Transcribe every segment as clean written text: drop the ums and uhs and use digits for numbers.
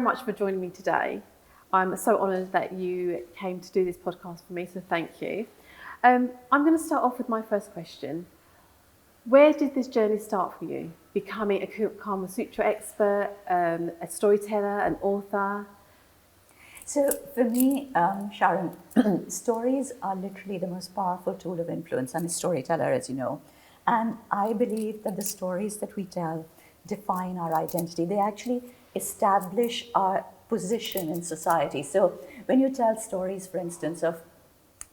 much for joining me today. I'm so honoured that you came to do this podcast for me, so thank you. I'm going to start off with my first question. Where did this journey start for you? Becoming a Kama Sutra expert, a storyteller, an author? So for me, Sharon, stories are literally the most powerful tool of influence. I'm a storyteller, as you know. And I believe that the stories that we tell define our identity. They actually establish our position in society. So when you tell stories, for instance, of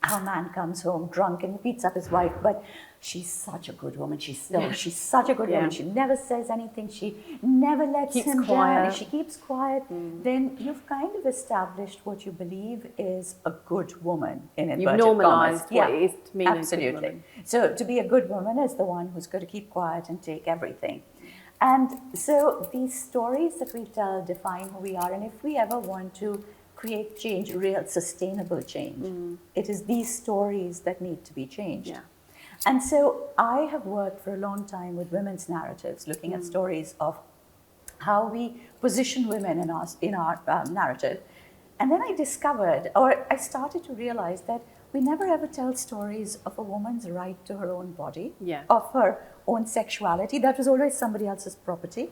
how a man comes home drunk and he beats up his wife, but she's such a good woman. She's such a good woman. She never says anything. She never lets him down. She keeps quiet. Then you've kind of established what you believe is a good woman in inverted commas. You've normalised what it is to mean absolutely. A good woman. So to be a good woman is the one who's going to keep quiet and take everything. And so these stories that we tell define who we are. And if we ever want to create change, real sustainable change, it is these stories that need to be changed. Yeah. And so I have worked for a long time with women's narratives, looking at stories of how we position women in our narrative. And then I discovered, or I started to realize that we never ever tell stories of a woman's right to her own body, of her own sexuality. That was always somebody else's property.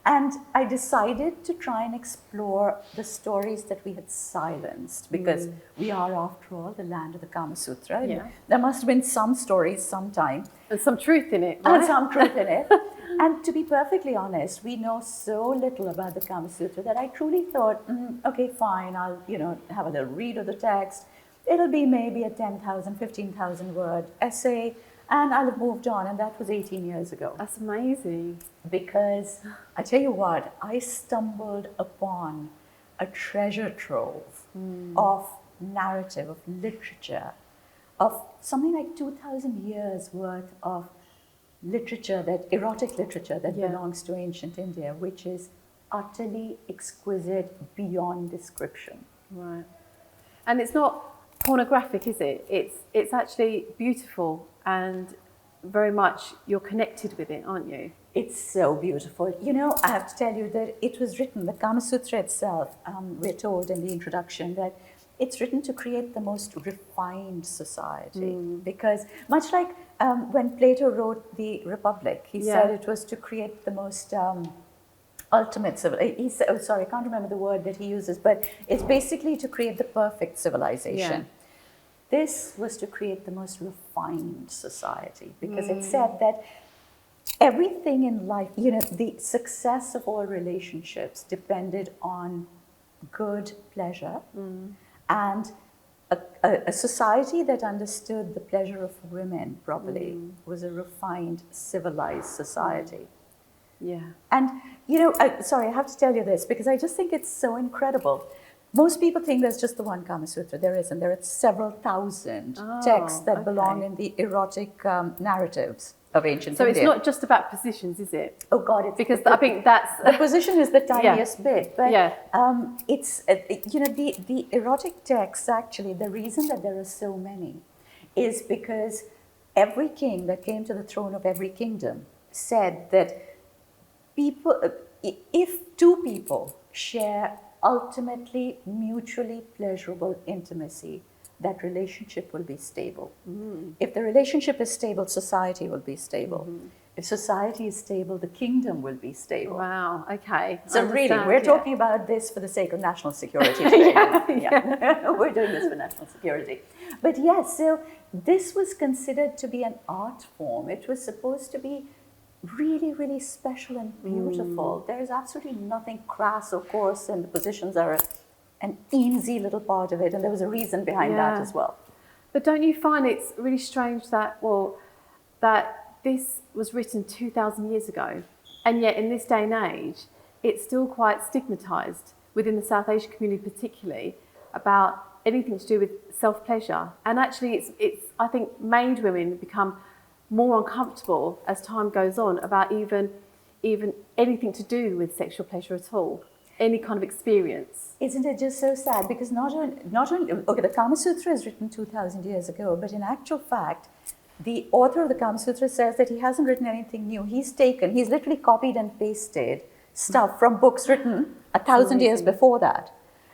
And I decided to try and explore the stories that we had silenced, because we are, after all, the land of the Kama Sutra. Yeah. There must have been some stories sometime. And some truth in it, right? And some truth in it. And to be perfectly honest, we know so little about the Kama Sutra that I truly thought, okay, fine, I'll have a little read of the text. It'll be maybe a 10,000, 15,000 word essay, and I'll have moved on. And that was 18 years ago. That's amazing. Because I tell you what, I stumbled upon a treasure trove of narrative, of literature, of something like 2,000 years worth of literature, that erotic literature that belongs to ancient India, which is utterly exquisite beyond description. Right. And it's not pornographic, is it? It's actually beautiful, and very much you're connected with it, aren't you? It's so beautiful. I have to tell you that it was written, the Kama Sutra itself, we're told in the introduction that it's written to create the most refined society. Because much like when Plato wrote the Republic, he said it was to create the most ultimate civilization. I can't remember the word that he uses, but it's basically to create the perfect civilization. This was to create the most refined society, because it said that everything in life, the success of all relationships depended on good pleasure, and a society that understood the pleasure of women properly was a refined, civilized society. Yeah. And, I have to tell you this, because I just think it's so incredible. Most people think there's just the one Kama Sutra. There isn't. There are several thousand texts that belong in the erotic narratives of ancient India. So it's not just about positions, is it? Oh God, it's because I think that's the position is the tiniest bit. But it's the erotic texts. Actually, the reason that there are so many is because every king that came to the throne of every kingdom said that if two people share ultimately mutually pleasurable intimacy, that relationship will be stable. If the relationship is stable, society will be stable. If society is stable, the kingdom will be stable. Wow, okay. So really, we're talking about this for the sake of national security today. We're doing this for national security. But so this was considered to be an art form. It was supposed to be really, really special and beautiful. There is absolutely nothing crass or coarse, and the positions are an easy little part of it, and there was a reason behind that as well. But don't you find it's really strange that this was written 2,000 years ago, and yet in this day and age, it's still quite stigmatised within the South Asian community particularly about anything to do with self-pleasure. And actually it's I think made women become more uncomfortable as time goes on about even anything to do with sexual pleasure at all, any kind of experience. Isn't it just so sad? Because not only the Kama Sutra is written 2,000 years ago, but in actual fact, the author of the Kama Sutra says that he hasn't written anything new. He's literally copied and pasted stuff from books written 1,000 years amazing. before that.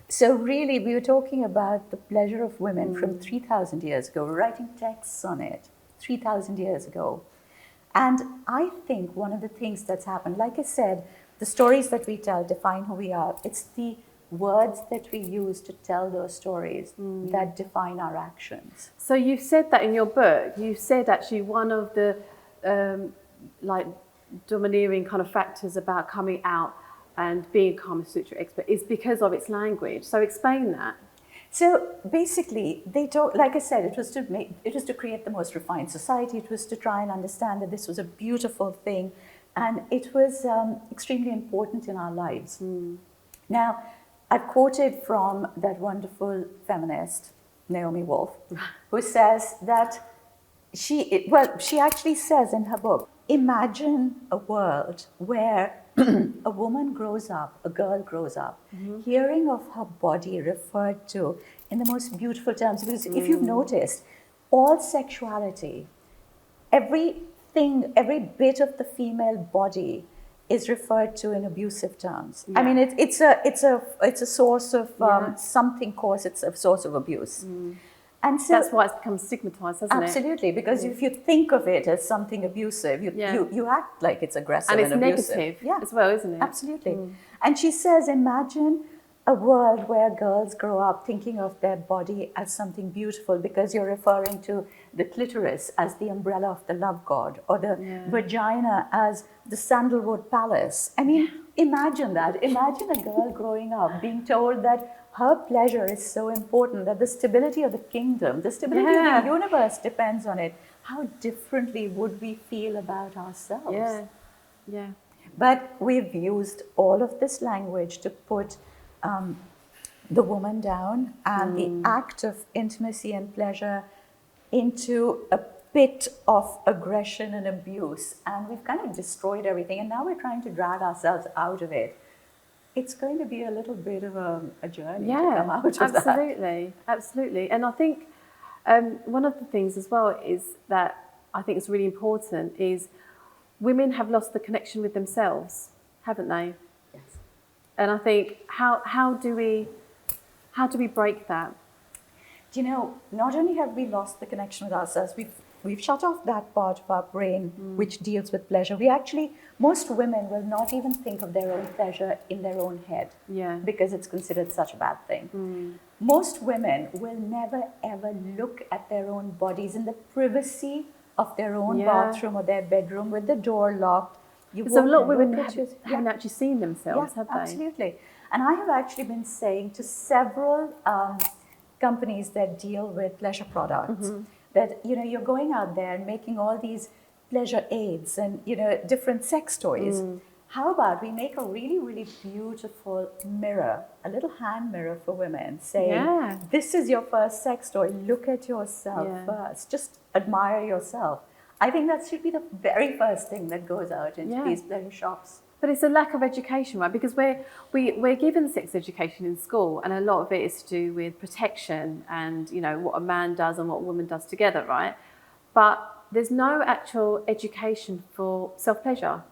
So really, we were talking about the pleasure of women from 3,000 years ago, writing texts on it 3,000 years ago. And I think one of the things that's happened, like I said, the stories that we tell define who we are. It's the words that we use to tell those stories that define our actions. So you said that in your book. You said actually one of the like domineering kind of factors about coming out and being a Kama Sutra expert is because of its language. So explain that. So basically, they talk, like I said, it was to create the most refined society. It was to try and understand that this was a beautiful thing, and it was extremely important in our lives. Now, I've quoted from that wonderful feminist, Naomi Wolf, who says that she actually says in her book, imagine a world where a woman grows up, a girl grows up, hearing of her body referred to in the most beautiful terms. Because if you've noticed, all sexuality, everything, every bit of the female body is referred to in abusive terms. I mean, it's a source of something coarse. It's a source of abuse. And so that's why it's become stigmatized, hasn't it? Absolutely, because if you think of it as something abusive, you act like it's aggressive and abusive. Negative as well, isn't it? Absolutely. And she says, imagine a world where girls grow up thinking of their body as something beautiful because you're referring to the clitoris as the umbrella of the love god, or the vagina as the sandalwood palace. I mean, imagine that. Imagine a girl growing up being told that her pleasure is so important, that the stability of the kingdom, the stability of the universe depends on it. How differently would we feel about ourselves? Yeah. But we've used all of this language to put the woman down and the act of intimacy and pleasure into a pit of aggression and abuse. And we've kind of destroyed everything. And now we're trying to drag ourselves out of it. It's going to be a little bit of a journey to come out of that. Absolutely. And I think one of the things as well is that I think is really important is women have lost the connection with themselves, haven't they? Yes. And I think how do we break that? Do you know, not only have we lost the connection with ourselves, we've shut off that part of our brain which deals with pleasure. Most women will not even think of their own pleasure in their own head because it's considered such a bad thing. Most women will never ever look at their own bodies in the privacy of their own bathroom or their bedroom with the door locked. So a lot of women haven't actually seen themselves, have they? Absolutely. And I have actually been saying to several companies that deal with pleasure products that, you know, you're going out there and making all these pleasure aids and, you know, different sex toys. How about we make a really, really beautiful mirror, a little hand mirror for women saying, this is your first sex toy. Look at yourself first. Just admire yourself. I think that should be the very first thing that goes out into these pleasure shops. But it's a lack of education, right? Because we're given sex education in school, and a lot of it is to do with protection and, you know, what a man does and what a woman does together, right? But there's no actual education for self-pleasure.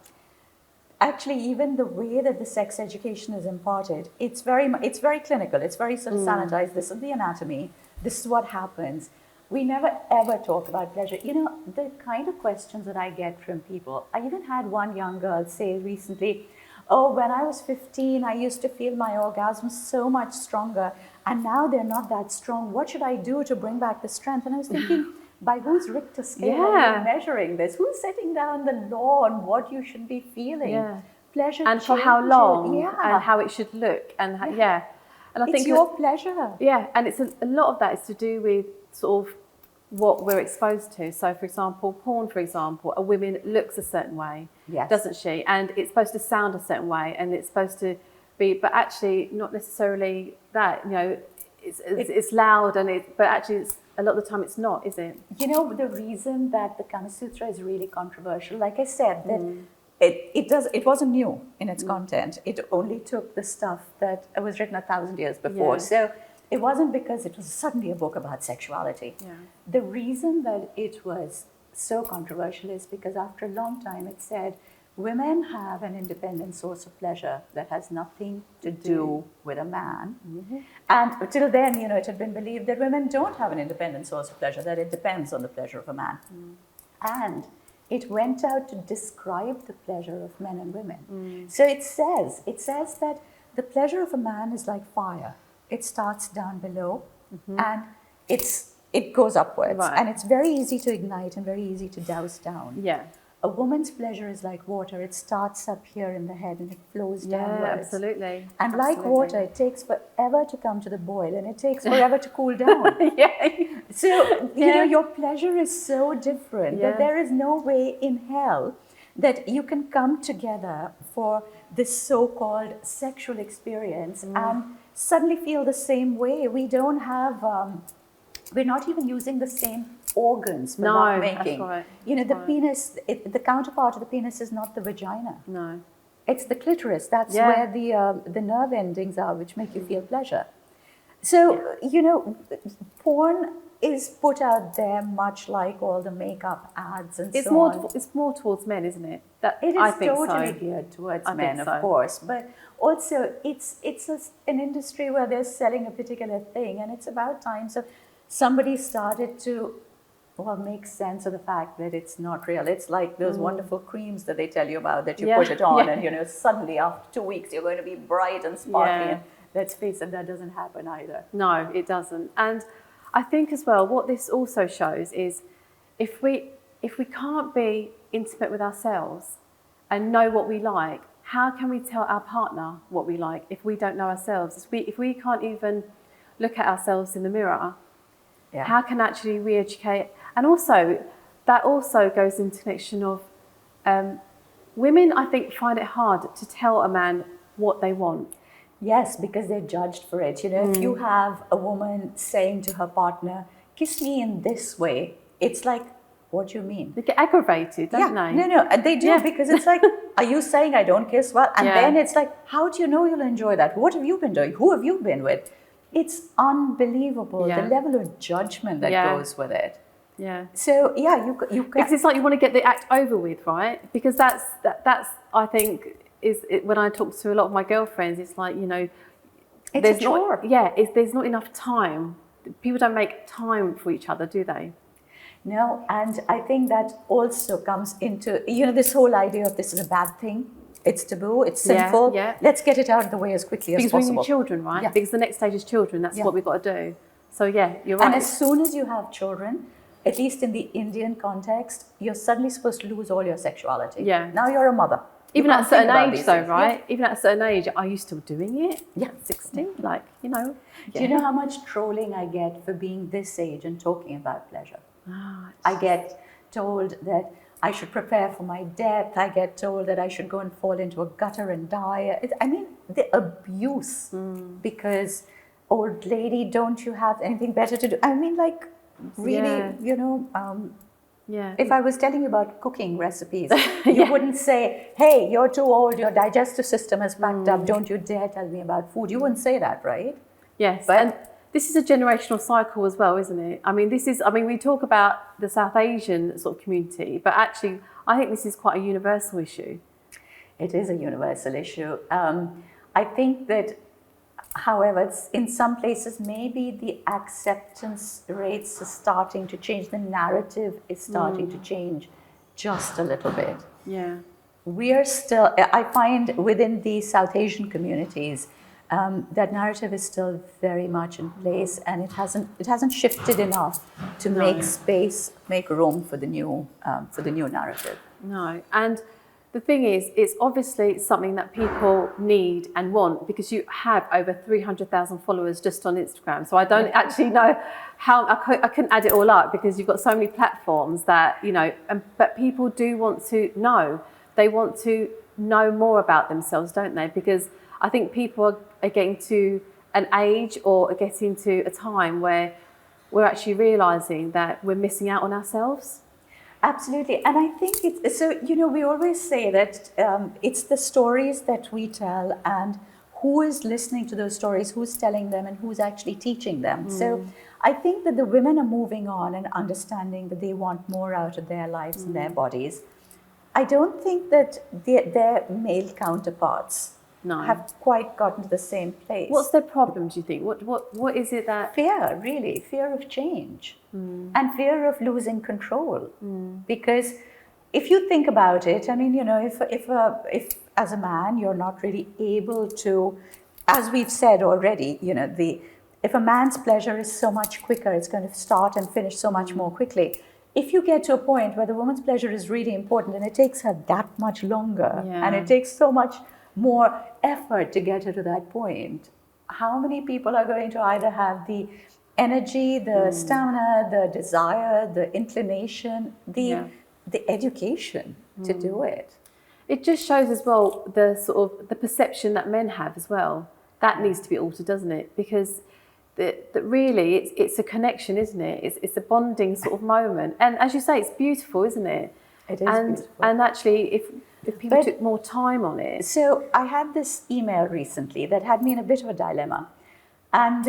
Actually, even the way that the sex education is imparted, it's very clinical. It's very sort of sanitized. This is the anatomy. This is what happens. We never ever talk about pleasure. You know, the kind of questions that I get from people. I even had one young girl say recently, oh, when I was 15, I used to feel my orgasms so much stronger, and now they're not that strong. What should I do to bring back the strength? And I was thinking, by whose Richter scale are you measuring this? Who's setting down the law on what you should be feeling? Pleasure and for how long and how it should look and how, and I think it's your pleasure. And it's a lot of that is to do with sort of what we're exposed to. So, for example, porn, for example, a woman looks a certain way, doesn't she? And it's supposed to sound a certain way, and it's supposed to be, but actually not necessarily that. You know, it's loud, but actually, it's, a lot of the time, it's not, is it? You know, the reason that the Kama Sutra is really controversial, like I said, that it wasn't new in its content. It only took the stuff that was written 1,000 years before. So it wasn't because it was suddenly a book about sexuality. The reason that it was so controversial is because after a long time it said, women have an independent source of pleasure that has nothing to do with a man. And till then, it had been believed that women don't have an independent source of pleasure, that it depends on the pleasure of a man. And it went out to describe the pleasure of men and women. So it says that the pleasure of a man is like fire. It starts down below and it goes upwards. Right. And it's very easy to ignite and very easy to douse down. Yeah. A woman's pleasure is like water. It starts up here in the head and it flows downwards. Yeah, absolutely. And like water, it takes forever to come to the boil and it takes forever to cool down. So, your pleasure is so different that there is no way in hell that you can come together for this so-called sexual experience and suddenly feel the same way. We don't have, we're not even using the same organs for love making. That's right. The penis, the counterpart of the penis is not the vagina. No. It's the clitoris. That's where the nerve endings are, which make you feel pleasure. So, porn is put out there much like all the makeup ads and so on. It's more towards men, isn't it? It is totally geared towards men, of course. But also, it's an industry where they're selling a particular thing, and it's about time. So somebody started to make sense of the fact that it's not real. It's like those wonderful creams that they tell you about, that you put it on and suddenly after 2 weeks you're going to be bright and sparkly. And let's face it, that doesn't happen either. No, it doesn't. And I think as well, what this also shows is if we can't be intimate with ourselves and know what we like, how can we tell our partner what we like if we don't know ourselves? If we can't even look at ourselves in the mirror, how can actually re-educate? And also, that also goes into connection of women, I think, find it hard to tell a man what they want. Yes, because they're judged for it. If you have a woman saying to her partner, kiss me in this way, it's like, what do you mean? They get aggravated, don't they? No, they do, because it's like, are you saying I don't kiss well? And then it's like, how do you know you'll enjoy that? What have you been doing? Who have you been with? It's unbelievable, the level of judgment that goes with it. Yeah. So you can. Because it's like you want to get the act over with, right? Because that's I think when I talk to a lot of my girlfriends, it's like it's a chore. There's not enough time. People don't make time for each other, do they? No, and I think that also comes into this whole idea of this is a bad thing. It's taboo, it's sinful. Let's get it out of the way as quickly as possible. Because we need children, right? Yeah. Because the next stage is children. That's what we've got to do. So you're right. And as soon as you have children, at least in the Indian context, you're suddenly supposed to lose all your sexuality. Yeah. Now you're a mother. Even at a certain age, though, right? Yeah. Even at a certain age, are you still doing it? Yeah. 16? Do you know how much trolling I get for being this age and talking about pleasure? I get told that I should prepare for my death. I get told that I should go and fall into a gutter and die. The abuse, because, old lady, don't you have anything better to do? Really, if I was telling you about cooking recipes, you wouldn't say, hey, you're too old, your digestive system is backed up, don't you dare tell me about food. You wouldn't say that, right? Yes, and this is a generational cycle as well, isn't it? We talk about the South Asian sort of community, but actually, I think this is quite a universal issue. It is a universal issue. I think that, however, in some places, maybe the acceptance rates are starting to change. The narrative is starting to change just a little bit. Yeah. We are still, I find within the South Asian communities, that narrative is still very much in place, and it hasn't shifted enough to make room for the new narrative. No, and the thing is, it's obviously something that people need and want, because you have over 300,000 followers just on Instagram. So I don't actually know how I couldn't add it all up, because you've got so many platforms that but people do want to know. They want to know more about themselves, don't they? Because I think people are getting to an age or are getting to a time where we're actually realising that we're missing out on ourselves. Absolutely. And I think it's, so, we always say that it's the stories that we tell and who is listening to those stories, who's telling them and who's actually teaching them. So I think that the women are moving on and understanding that they want more out of their lives and their bodies. I don't think that their male counterparts No. have quite gotten to the same place. What's their problem, do you think? What is it that... Fear, really, fear of change and fear of losing control. Because if you think about it, I mean, you know, if as a man you're not really able to, as we've said already, you know, if a man's pleasure is so much quicker, it's going to start and finish so much more quickly. If you get to a point where the woman's pleasure is really important and it takes her that much longer and it takes so much more effort to get her to that point, how many people are going to either have the energy, the stamina, the desire, the inclination, the education to do it? It just shows as well the sort of the perception that men have as well. That needs to be altered, doesn't it? Because that really it's a connection, isn't it? It's a bonding sort of moment. And as you say, it's beautiful, isn't it? It is beautiful. And actually, if people took more time on it. So I had this email recently that had me in a bit of a dilemma. And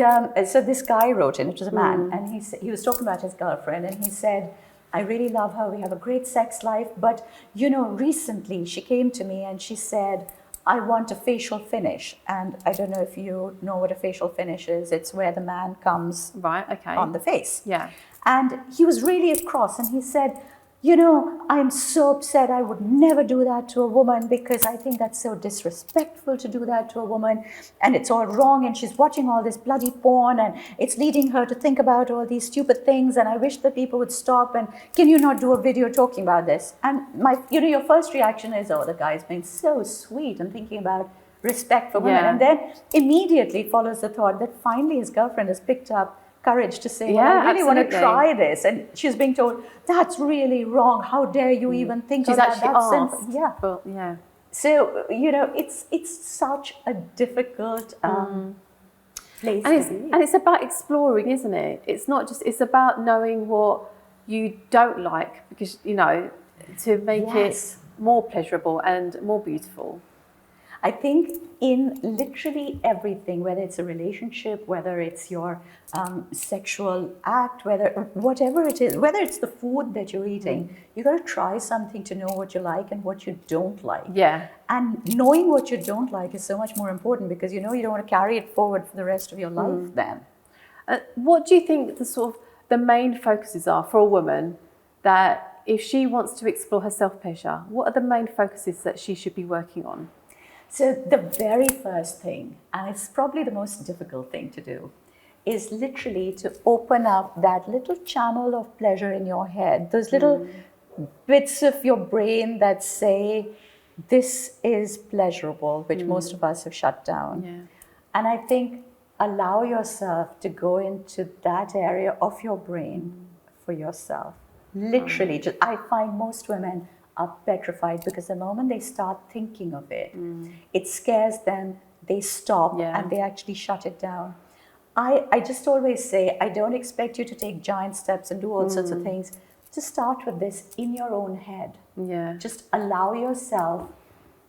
so this guy wrote in, it was a man, and he was talking about his girlfriend, and he said, I really love her, we have a great sex life, but you know, recently she came to me and she said, I want a facial finish. And I don't know if you know what a facial finish is. It's where the man comes on the face. Yeah. And he was really cross, and he said, you know, I'm so upset. I would never do that to a woman because I think that's so disrespectful to do that to a woman. And it's all wrong. And she's watching all this bloody porn and it's leading her to think about all these stupid things. And I wish that people would stop. And can you not do a video talking about this? And your first reaction is, oh, the guy's being so sweet and thinking about respect for women. And then immediately follows the thought that finally his girlfriend has picked up courage to say, well, I really want to try this. And she's being told, that's really wrong. How dare you even think of that? She's actually asked. Yeah. So, you know, it's such a difficult place to be. And it's about exploring, isn't it? It's not just, it's about knowing what you don't like because, you know, to make it more pleasurable and more beautiful. I think in literally everything, whether it's a relationship, whether it's your sexual act, whatever it is, whether it's the food that you're eating, you got to try something to know what you like and what you don't like. Yeah. And knowing what you don't like is so much more important because you know you don't want to carry it forward for the rest of your life then. What do you think the main focuses are for a woman that if she wants to explore her self-pleasure, what are the main focuses that she should be working on? So the very first thing, and it's probably the most difficult thing to do, is literally to open up that little channel of pleasure in your head, those little bits of your brain that say, this is pleasurable, which most of us have shut down. Yeah. And I think allow yourself to go into that area of your brain for yourself. Literally, I find most women are petrified because the moment they start thinking of it, it scares them, they stop and they actually shut it down. I just always say, I don't expect you to take giant steps and do all sorts of things. Just start with this in your own head. Yeah. Just allow yourself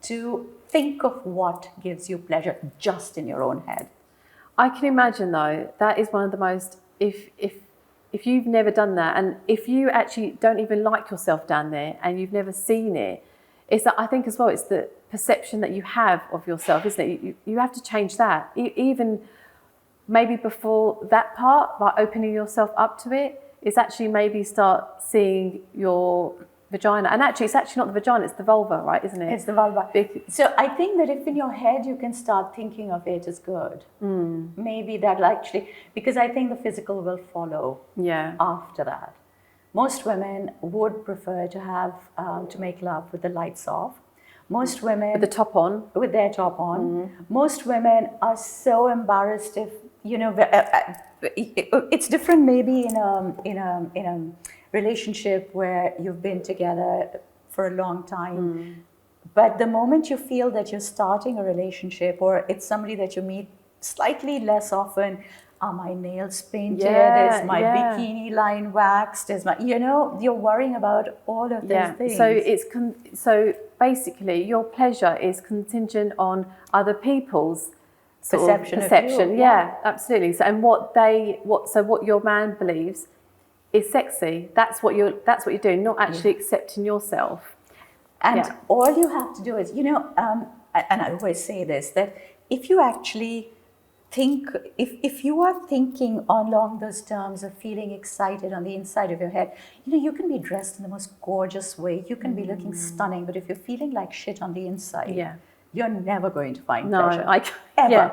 to think of what gives you pleasure just in your own head. I can imagine though, that is one of the most, if you've never done that, and if you actually don't even like yourself down there and you've never seen it, it's that I think as well, it's the perception that you have of yourself, isn't it? You have to change that. Even maybe before that part, by opening yourself up to it, is actually maybe start seeing your vagina. And actually, it's actually not the vagina, it's the vulva, right? Isn't it? It's the vulva. So I think that if in your head you can start thinking of it as good, maybe that'll actually, because I think the physical will follow after that. Most women would prefer to have, to make love with the lights off. Most women... With the top on. With their top on. Most women are so embarrassed if, you know, it's different maybe in a relationship where you've been together for a long time. But the moment you feel that you're starting a relationship or it's somebody that you meet slightly less often, are my nails painted? Is my bikini line waxed? Is my, you know, you're worrying about all of these things. So so basically your pleasure is contingent on other people's perception. Yeah, absolutely. So and what your man believes is sexy. That's what you're doing, not actually accepting yourself. And Yeah. all you have to do is, and I always say this, that if you actually think, if you are thinking along those terms of feeling excited on the inside of your head, you can be dressed in the most gorgeous way, you can be looking stunning, but if you're feeling like shit on the inside, Yeah. you're never going to find No, pleasure. yeah, Ever.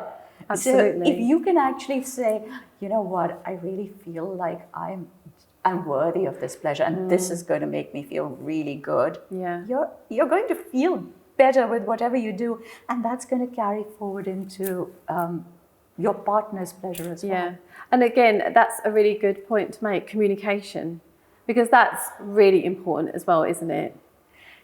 absolutely. So if you can actually say, you know what, I really feel like I'm worthy of this pleasure, and this is going to make me feel really good. Yeah. You're going to feel better with whatever you do, and that's going to carry forward into your partner's pleasure as well. Yeah. And again, that's a really good point to make, communication, because that's really important as well, isn't it?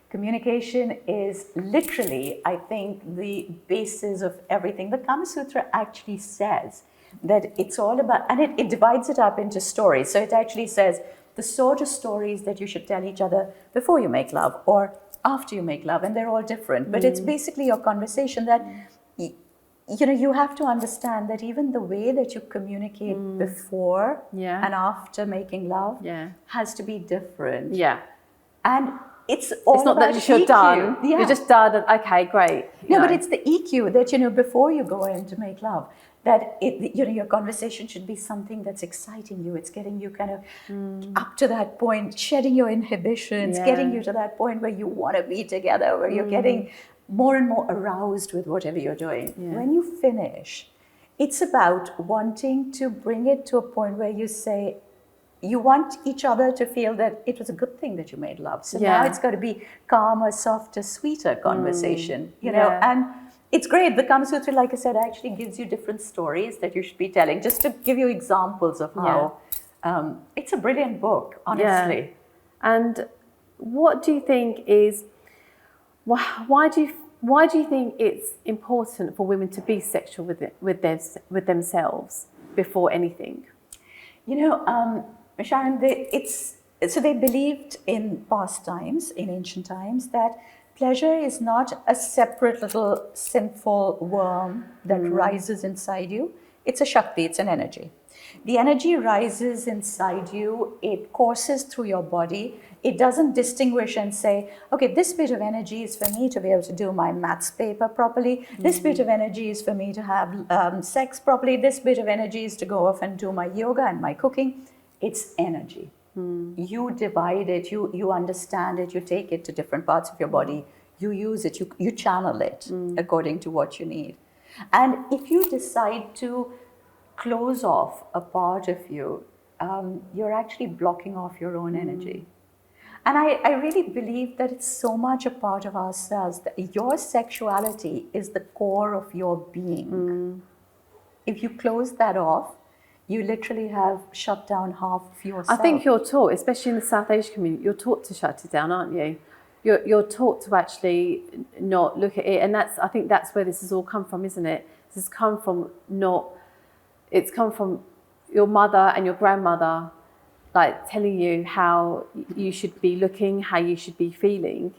Communication is literally, I think, the basis of everything. The Kama Sutra actually says that it's all about, and it divides it up into stories. So it actually says the sort of stories that you should tell each other before you make love or after you make love, and they're all different. But it's basically your conversation that, you have to understand that even the way that you communicate before and after making love has to be different. Yeah. And it's all It's not about that you're EQ. done. Yeah. You're just done. And, okay, great. No, but it's the EQ that, before you go in to make love, that your conversation should be something that's exciting you. It's getting you kind of up to that point, shedding your inhibitions, getting you to that point where you want to be together, where you're getting more and more aroused with whatever you're doing. When you finish, it's about wanting to bring it to a point where you say, you want each other to feel that it was a good thing that you made love. So now it's got to be calmer, softer, sweeter conversation, know. And it's great. The Kama Sutra, like I said, actually gives you different stories that you should be telling, just to give you examples of how it's a brilliant book, honestly. Yeah. And what do you think is, why do you think it's important for women to be sexual with themselves before anything? Sharon, they believed in past times, in ancient times, that pleasure is not a separate little sinful worm that rises inside you. It's a Shakti, it's an energy. The energy rises inside you, it courses through your body. It doesn't distinguish and say, okay, this bit of energy is for me to be able to do my maths paper properly. This bit of energy is for me to have sex properly. This bit of energy is to go off and do my yoga and my cooking. It's energy. You divide it, you understand it, you take it to different parts of your body, you use it, you channel it according to what you need. And if you decide to close off a part of you, you're actually blocking off your own energy. And I really believe that it's so much a part of ourselves, that your sexuality is the core of your being. If you close that off, you literally have shut down half of yourself. I think you're taught, especially in the South Asian community, you're taught to shut it down, aren't you? You're taught to actually not look at it, and I think that's where this has all come from, isn't it? This has come from it's come from your mother and your grandmother, like telling you how you should be looking, how you should be feeling,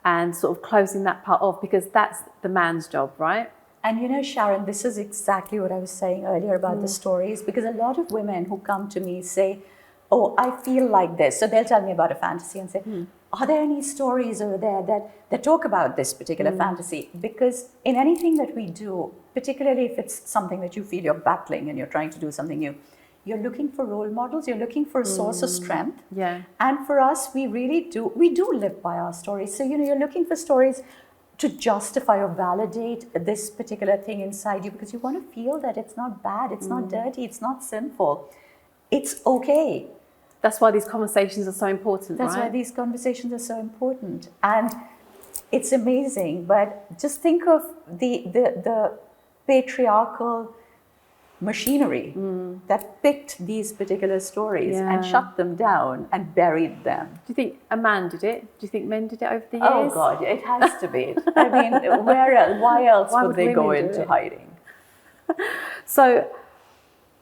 and sort of closing that part off, because that's the man's job, right? And Sharon, this is exactly what I was saying earlier about the stories, because a lot of women who come to me say, oh, I feel like this. So they'll tell me about a fantasy and say, are there any stories over there that talk about this particular fantasy? Because in anything that we do, particularly if it's something that you feel you're battling and you're trying to do something new, you're looking for role models, you're looking for a source of strength. Yeah. And for us, we do live by our stories. So, you're looking for stories to justify or validate this particular thing inside you, because you want to feel that it's not bad, it's not dirty, it's not sinful. It's okay. That's why these conversations are so important, That's right? why these conversations are so important. And it's amazing, but just think of the patriarchal machinery that picked these particular stories and shut them down and buried them. Do you think a man did it? Do you think men did it over the years? Oh God, it has to be. I mean, where else? Why else would they go women do into it? hiding? So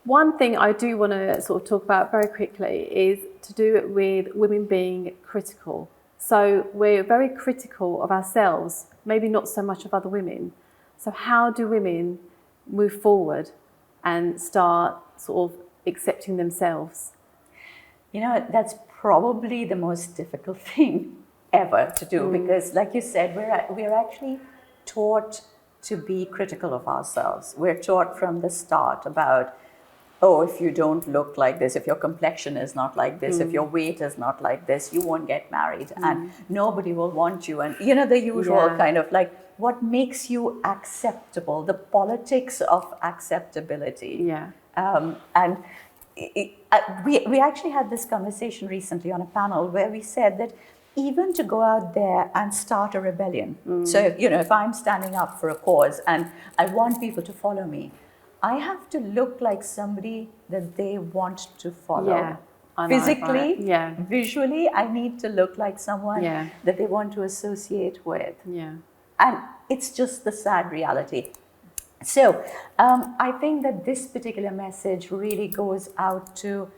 one thing I do want to sort of talk about very quickly is to do it with women being critical. So we're very critical of ourselves, maybe not so much of other women. So how do women move forward and start sort of accepting themselves? That's probably the most difficult thing ever to do, because like you said, we're actually taught to be critical of ourselves. We're taught from the start about, oh, if you don't look like this, if your complexion is not like this, if your weight is not like this, you won't get married and nobody will want you. And the usual kind of like, what makes you acceptable, the politics of acceptability. Yeah. And we actually had this conversation recently on a panel where we said that even to go out there and start a rebellion. So, if I'm standing up for a cause and I want people to follow me, I have to look like somebody that they want to follow. Yeah, I know, physically, right? Yeah. visually, I need to look like someone that they want to associate with. Yeah. And it's just the sad reality. So I think that this particular message really goes out to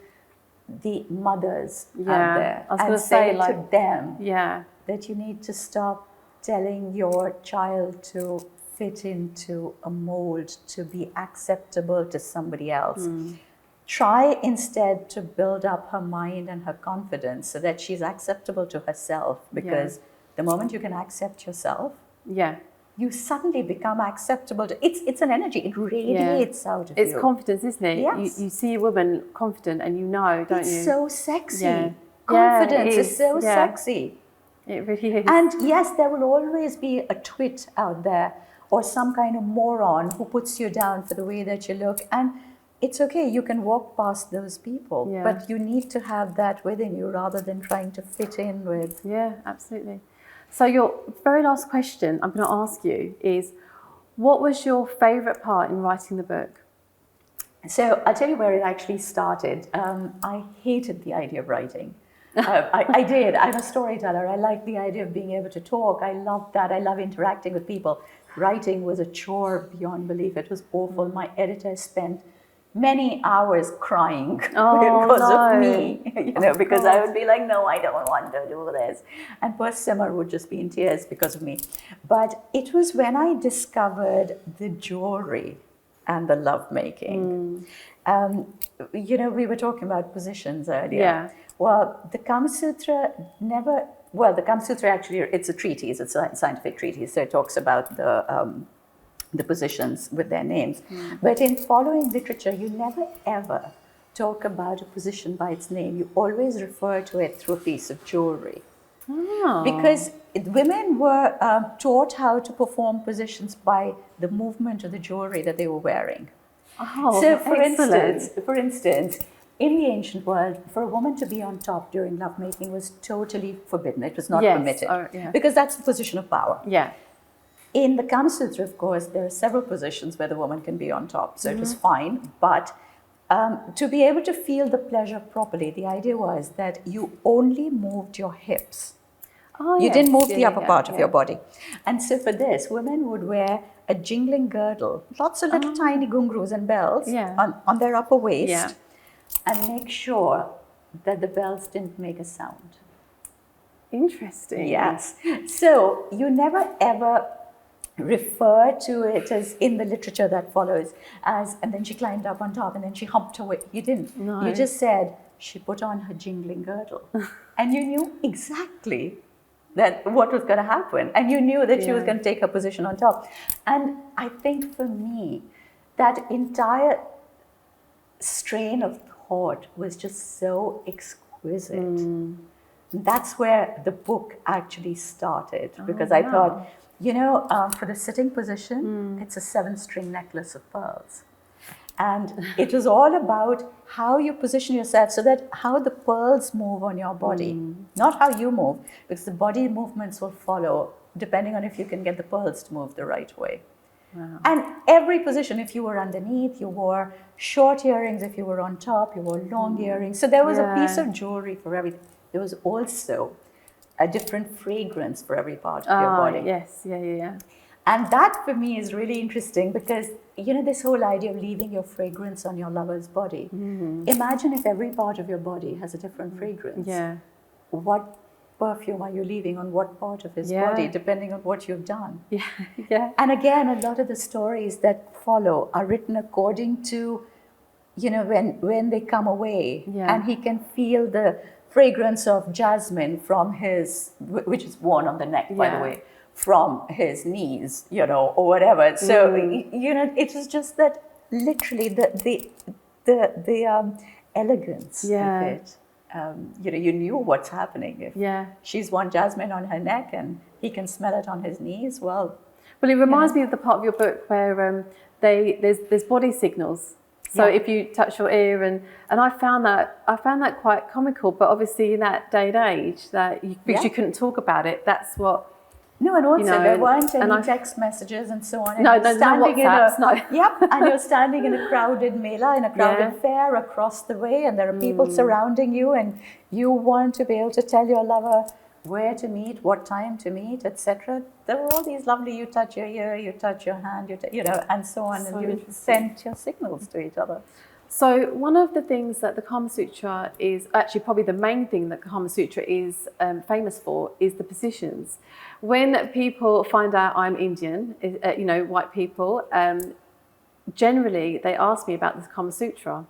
the mothers out there. I was and going to say, like, to them yeah, that you need to stop telling your child to fit into a mold, to be acceptable to somebody else. Try instead to build up her mind and her confidence so that she's acceptable to herself, because the moment you can accept yourself, you suddenly become acceptable to it's an energy. It radiates out of you. It's confidence, isn't it? Yes. You see a woman confident and don't you? It's so sexy. Yeah. Confidence Yeah, is so sexy. It really is. And yes, there will always be a twit out there or some kind of moron who puts you down for the way that you look. And it's okay, you can walk past those people, but you need to have that within you rather than trying to fit in with. Yeah, absolutely. So your very last question I'm going to ask you is, what was your favourite part in writing the book? So I'll tell you where it actually started. I hated the idea of writing. I did. I'm a storyteller. I like the idea of being able to talk. I love that. I love interacting with people. Writing was a chore beyond belief. It was awful. My editor spent many hours crying because of me, because I would be like, no, I don't want to do this. And poor Simmer would just be in tears because of me. But it was when I discovered the jewelry and the lovemaking. We were talking about positions earlier. Yeah. Well, the Kama Sutra the Kama Sutra actually, it's a treatise, it's a scientific treatise, so it talks about the positions with their names. But in following literature, you never ever talk about a position by its name. You always refer to it through a piece of jewelry. Because women were taught how to perform positions by the movement of the jewelry that they were wearing. So for instance, in the ancient world, for a woman to be on top during lovemaking was totally forbidden. It was not permitted. Because that's the position of power. Yeah. In the Kama Sutra, of course, there are several positions where the woman can be on top. So it was fine. But to be able to feel the pleasure properly, the idea was that you only moved your hips. You didn't move the upper part of your body. And so for this, women would wear a jingling girdle, lots of little tiny gungrus and bells on their upper waist, and make sure that the bells didn't make a sound. Interesting. Yes. So you never ever refer to it as, in the literature that follows, as, and then she climbed up on top and then she humped her way. You didn't. No. You just said she put on her jingling girdle. And you knew exactly that what was going to happen. And you knew that she was going to take her position on top. And I think for me, that entire strain of thought was just so exquisite. That's where the book actually started, because I thought, for the sitting position, it's a 7-string necklace of pearls. And it was all about how you position yourself, so that how the pearls move on your body, not how you move, because the body movements will follow depending on if you can get the pearls to move the right way. Wow. And every position, if you were underneath, you wore short earrings. If you were on top, you wore long earrings. So there was a piece of jewelry for everything. There was also a different fragrance for every part of your body. Yes, yeah. And that for me is really interesting, because this whole idea of leaving your fragrance on your lover's body. Imagine if every part of your body has a different fragrance. Yeah. What perfume are you leaving on what part of his body, depending on what you've done? Yeah. And again, a lot of the stories that follow are written according to, when they come away, and he can feel the fragrance of jasmine from his, which is worn on the neck, by the way, from his knees, you know, or whatever. So, you know, it was just that literally the elegance of it. You know, you knew what's happening. If she's worn jasmine on her neck and he can smell it on his knees, well, it reminds me of the part of your book where there's body signals. So if you touch your ear, and I found that quite comical. But obviously in that day and age, because you couldn't talk about it, that's what. No, and also you know, there weren't any text messages and so on. And no WhatsApps, Yep, and you're standing in a crowded mela, in a crowded fair across the way, and there are people surrounding you, and you want to be able to tell your lover where to meet, what time to meet, etc. There were all these lovely, you touch your ear, you touch your hand, you know, and so on, and you sent your signals to each other. So one of the things that the Kama Sutra is, actually probably the main thing that Kama Sutra is famous for, is the positions. When people find out I'm Indian, you know, white people, generally they ask me about the Kama Sutra.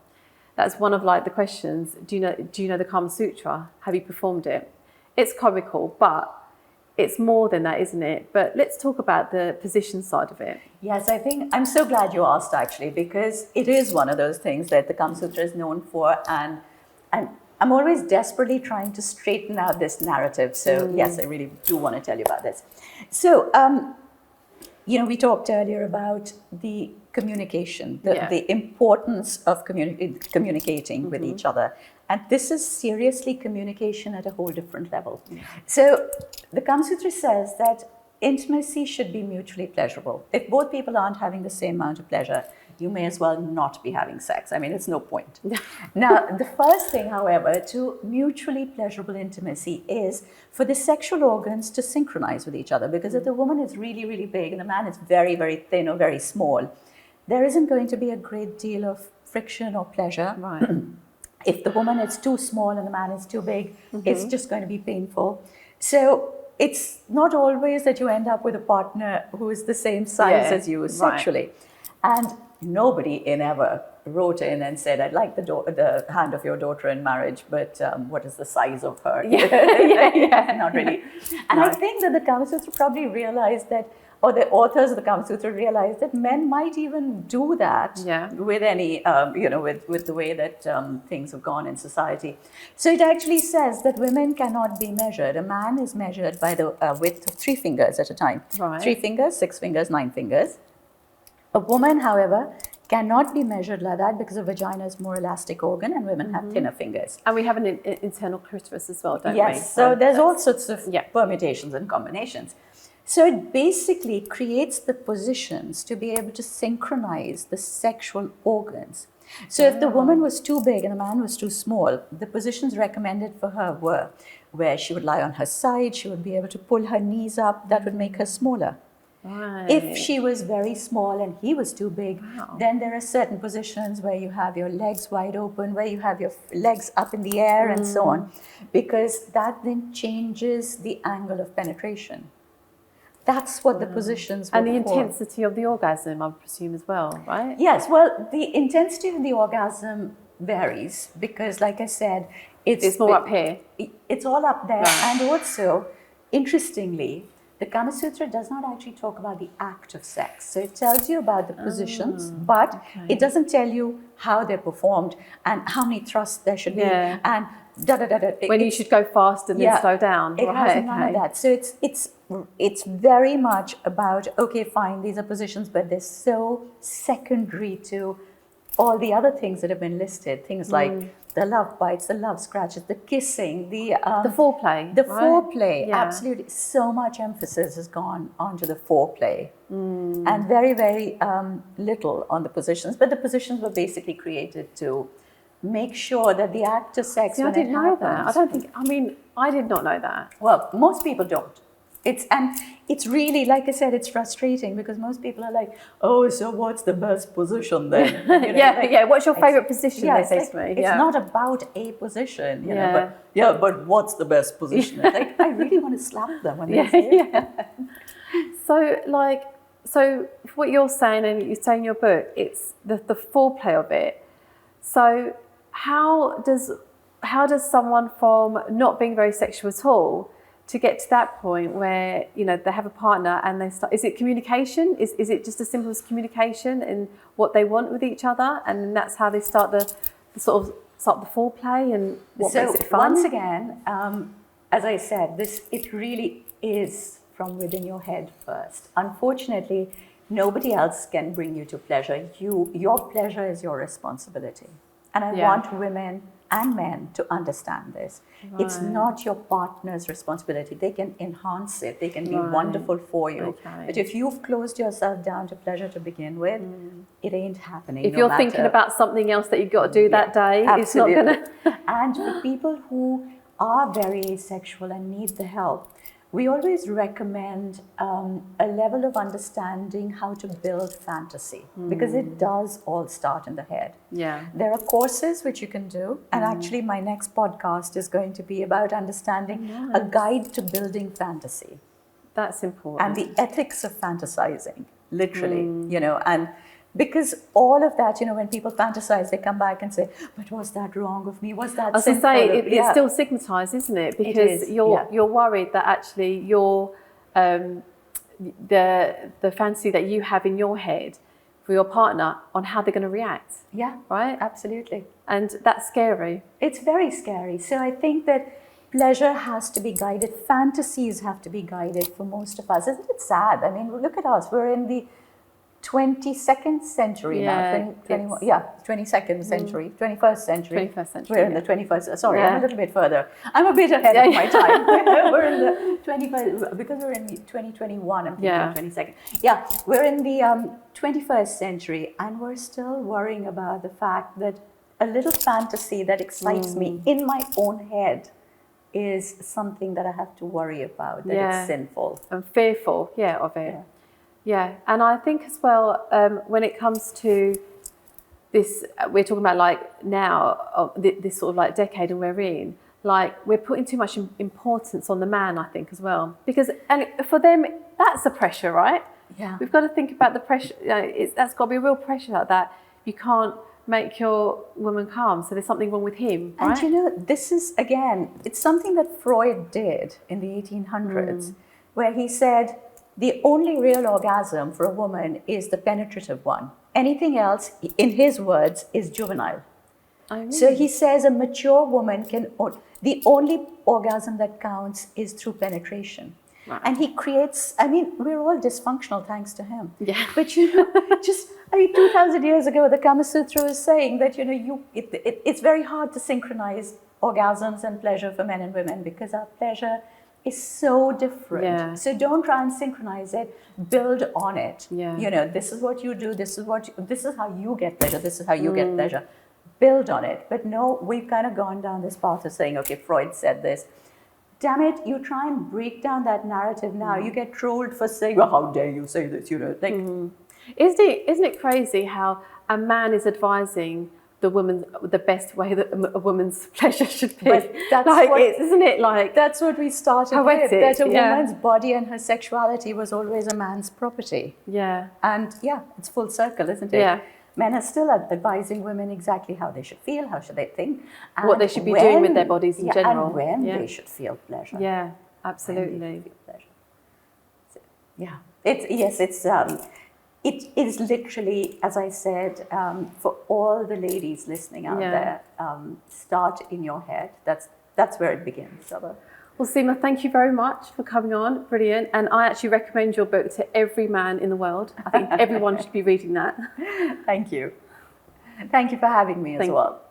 That's one of like the questions. Do you know the Kama Sutra? Have you performed it? It's comical, but it's more than that, isn't it? But let's talk about the position side of it. Yes, I think I'm so glad you asked, actually, because it is one of those things that the Kama Sutra is known for, and I'm always desperately trying to straighten out this narrative. So yes, I really do want to tell you about this. So, you know, we talked earlier about the communication, the importance of communicating with each other. And this is seriously communication at a whole different level. So the Kama Sutra says that intimacy should be mutually pleasurable. If both people aren't having the same amount of pleasure, you may as well not be having sex. I mean, it's no point. Now, the first thing, however, to mutually pleasurable intimacy is for the sexual organs to synchronize with each other. Because if the woman is really, really big and the man is very, very thin or very small, there isn't going to be a great deal of friction or pleasure. Right. If the woman is too small and the man is too big, it's just going to be painful. So it's not always that you end up with a partner who is the same size as you sexually. And nobody ever wrote in and said, I'd like the hand of your daughter in marriage, but what is the size of her? Not really. And I think that the Kama Sutra probably realized that, or the authors of the Kama Sutra realized that men might even do that with any, you know, with the way that things have gone in society. So it actually says that women cannot be measured. A man is measured by the width of 3 fingers at a time. Right. 3 fingers, 6 fingers, 9 fingers. A woman, however, cannot be measured like that because a vagina is more elastic organ and women have thinner fingers. And we have an internal clitoris as well, don't we? Yes, so there's all sorts of permutations and combinations. So it basically creates the positions to be able to synchronize the sexual organs. So if the woman was too big and the man was too small, the positions recommended for her were where she would lie on her side, she would be able to pull her knees up, that would make her smaller. Right. If she was very small and he was too big, then there are certain positions where you have your legs wide open, where you have your legs up in the air and so on, because that then changes the angle of penetration. That's what the positions were and the intensity of the orgasm, I presume, as well, right? Yes, well, the intensity of the orgasm varies because, like I said, it's more up here. It's all up there. Right. And also, interestingly, the Kama Sutra does not actually talk about the act of sex. So it tells you about the positions, but it doesn't tell you how they're performed and how many thrusts there should be and da-da-da-da. When you should go fast and then slow down. It has none of that. So it's very much about, okay, fine, these are positions, but they're so secondary to all the other things that have been listed. Things like the love bites, the love scratches, the kissing, the foreplay. The foreplay, absolutely. So much emphasis has gone onto the foreplay and very, very little on the positions. But the positions were basically created to make sure that the act of sex, I didn't know that. I did not know that. Well, most people don't. It's really, like I said, it's frustrating because most people are like, oh, so what's the best position then? You know, what's your favorite position, they say to me. It's not about a position, you know, but what's the best position? It's like, I really want to slap them when they say it. So what you're saying, and you say in your book, it's the foreplay of it. So how does how does someone from not being very sexual at all to get to that point where, you know, they have a partner and they start, is it communication? Is it just as simple as communication and what they want with each other? And then that's how they start the foreplay and what makes it fun? Once again, as I said, it really is from within your head first. Unfortunately, nobody else can bring you to pleasure. Your pleasure is your responsibility. And I want women and men to understand this. Right. It's not your partner's responsibility. They can enhance it. They can be wonderful for you. Okay. But if you've closed yourself down to pleasure to begin with, it ain't happening. If you're thinking about something else that you've got to do that day, absolutely. It's not going to... And for people who are very asexual and need the help, we always recommend a level of understanding how to build fantasy, because it does all start in the head. Yeah. There are courses which you can do, and actually my next podcast is going to be about understanding a guide to building fantasy. That's important. And the ethics of fantasizing, literally, you know, and because all of that, you know, when people fantasize, they come back and say, but was that wrong of me? Was that sinful? I was going to say, it's still stigmatized, isn't it? Because you're worried that actually your the fantasy that you have in your head for your partner on how they're going to react. Yeah. Right? Absolutely. And that's scary. It's very scary. So I think that pleasure has to be guided. Fantasies have to be guided for most of us. Isn't it sad? I mean, look at us. We're in the 22nd century now, 22nd century, 21st century. 21st century. We're in the 21st, sorry, I'm a little bit further. I'm a bit ahead of my time. We're in the 21st, because we're in 2021, I'm thinking 22nd. Yeah, we're in the 21st century, and we're still worrying about the fact that a little fantasy that excites me in my own head is something that I have to worry about, that it's sinful. And fearful, of it. Yeah, and I think as well, when it comes to this, we're talking about like now, this sort of like decade and we're in, like we're putting too much importance on the man, I think, as well. Because, and for them, that's the pressure, right? Yeah. We've got to think about the pressure, you know, that's got to be a real pressure like that. You can't make your woman calm, so there's something wrong with him, right? And you know, this is, again, it's something that Freud did in the 1800s, where he said, the only real orgasm for a woman is the penetrative one. Anything else, in his words, is juvenile. So he says a mature woman the only orgasm that counts is through penetration. Right. And he creates, I mean, we're all dysfunctional thanks to him. Yeah. But you know, 2,000 years ago, the Kama Sutra is saying that, you know, it's very hard to synchronize orgasms and pleasure for men and women because our pleasure is so different. Yeah. So don't try and synchronize it, build on it. Yeah. You know, this is what you do, this is how you get pleasure, this is how you get pleasure. Build on it. But no, we've kind of gone down this path of saying, okay, Freud said this. Damn it, you try and break down that narrative now. You get trolled for saying, well, how dare you say this, you know. Like, Isn't it crazy how a man is advising the best way that a woman's pleasure should be? But that's isn't it like that's what we started with, that a woman's body and her sexuality was always a man's property. Yeah. And it's full circle, isn't it? Yeah. Men are still advising women exactly how they should feel, how should they think, and what they should be doing with their bodies in general, and when they should feel pleasure. Yeah, absolutely. Feel pleasure. So, it is literally, as I said, for all the ladies listening out there, start in your head. That's where it begins. Well, Seema, thank you very much for coming on. Brilliant. And I actually recommend your book to every man in the world. I think everyone should be reading that. Thank you. Thank you for having me as well.